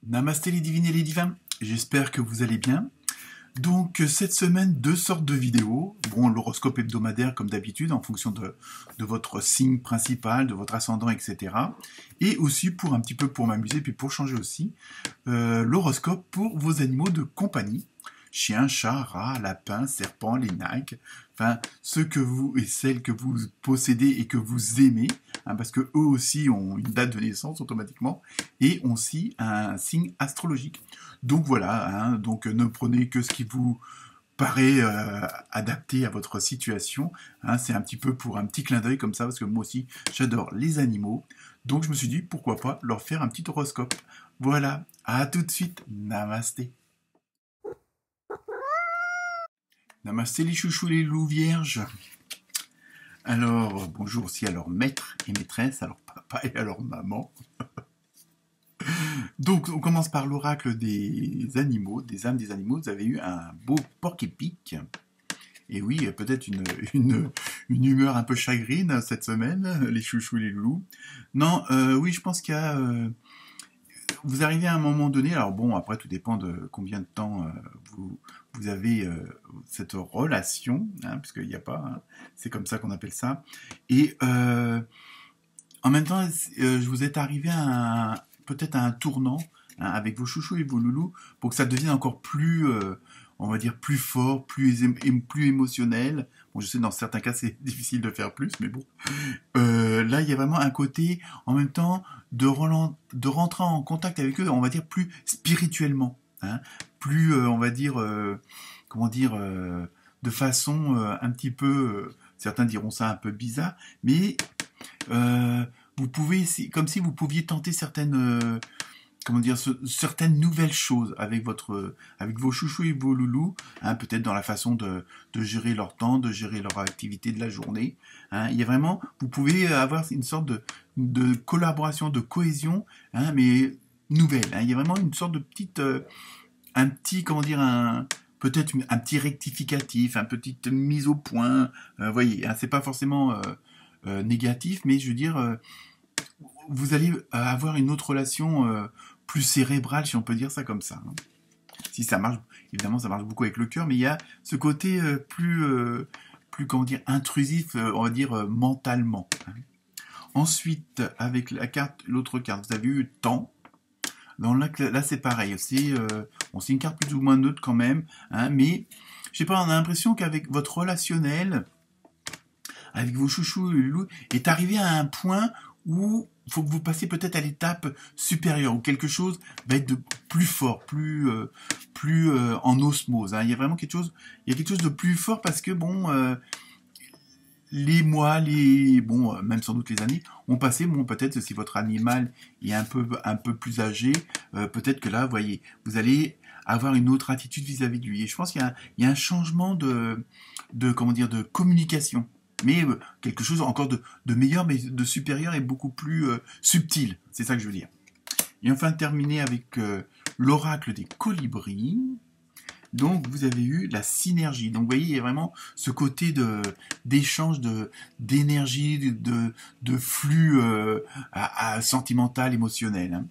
Namasté les divines et les divins, j'espère que vous allez bien. Donc cette semaine, deux sortes de vidéos. Bon, l'horoscope hebdomadaire comme d'habitude en fonction de votre signe principal, de votre ascendant, etc. Et aussi pour un petit peu pour m'amuser, puis pour changer aussi, l'horoscope pour vos animaux de compagnie. Chiens, chats, rats, lapins, serpents, les Nike, enfin ceux que vous et celles que vous possédez et que vous aimez, parce que eux aussi ont une date de naissance automatiquement et ont aussi un signe astrologique. Donc voilà, donc ne prenez que ce qui vous paraît adapté à votre situation. C'est un petit peu pour un petit clin d'œil comme ça, parce que moi aussi j'adore les animaux. Donc je me suis dit pourquoi pas leur faire un petit horoscope. Voilà, à tout de suite, namasté. Namasté les chouchous, les loups vierges. Alors, bonjour aussi à leurs maîtres et maîtresses, à leur papa et à leur maman. Donc, on commence par l'oracle des animaux, des âmes des animaux. Vous avez eu un beau porc-épic. Et oui, peut-être une humeur un peu chagrine cette semaine, les chouchous et les loulous. Non, oui, je pense qu'il y a... vous arrivez à un moment donné, alors bon, après tout dépend de combien de temps vous avez cette relation, puisqu'il n'y a pas, c'est comme ça qu'on appelle ça. Et en même temps, vous êtes arrivé à peut-être à un tournant avec vos chouchous et vos loulous pour que ça devienne encore plus, on va dire, plus fort, plus émotionnel. Bon, je sais, dans certains cas, c'est difficile de faire plus, mais bon. Là, il y a vraiment un côté, en même temps, de rentrer en contact avec eux, on va dire, plus spirituellement. Plus, on va dire, comment dire, de façon un petit peu, certains diront ça un peu bizarre, mais vous pouvez, comme si vous pouviez tenter certaines... comment dire, certaines nouvelles choses avec vos chouchous et vos loulous, peut-être dans la façon de gérer leur temps, de gérer leur activité de la journée. Il y a vraiment, vous pouvez avoir une sorte de collaboration, de cohésion, mais nouvelle. Il y a vraiment une sorte de petite, comment dire, peut-être un petit rectificatif, une petite mise au point. Voyez, c'est pas forcément négatif, mais je veux dire, vous allez avoir une autre relation plus cérébrale, si on peut dire ça comme ça. Si ça marche, évidemment, ça marche beaucoup avec le cœur, mais il y a ce côté plus, comment dire, intrusif, on va dire, mentalement. Ensuite, avec l'autre carte, vous avez eu temps. Là, c'est pareil. C'est une carte plus ou moins neutre quand même, mais je sais pas, on a l'impression qu'avec votre relationnel, avec vos chouchous et loulous, est arrivé à un point où il faut que vous passiez peut-être à l'étape supérieure, où quelque chose va être de plus fort, plus en osmose. Il y a vraiment quelque chose de plus fort parce que bon, les mois, même sans doute les années ont passé. Bon, peut-être si votre animal est un peu plus âgé, peut-être que là, voyez, vous allez avoir une autre attitude vis-à-vis de lui. Et je pense qu'il y a un changement de communication. Mais quelque chose encore de meilleur, mais de supérieur et beaucoup plus subtil. C'est ça que je veux dire. Et enfin, terminer avec l'oracle des colibris. Donc, vous avez eu la synergie. Donc, vous voyez, il y a vraiment ce côté d'échange d'énergie, de flux sentimental, émotionnel.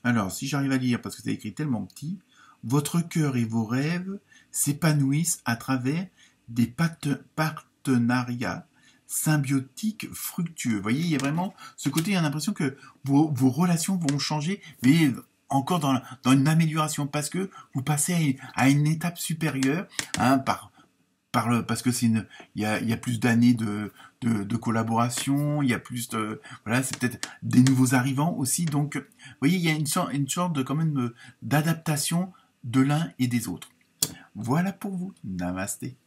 Alors, si j'arrive à lire, parce que c'est écrit tellement petit, votre cœur et vos rêves s'épanouissent à travers des partenariats symbiotiques fructueux. Vous voyez, il y a vraiment ce côté, il y a l'impression que vos relations vont changer, mais encore dans une amélioration, parce que vous passez à une étape supérieure, parce que il y a plus d'années de collaboration, il y a plus de, voilà, c'est peut-être des nouveaux arrivants aussi, donc, vous voyez, il y a une sorte de, quand même, d'adaptation de l'un et des autres. Voilà pour vous. Namasté.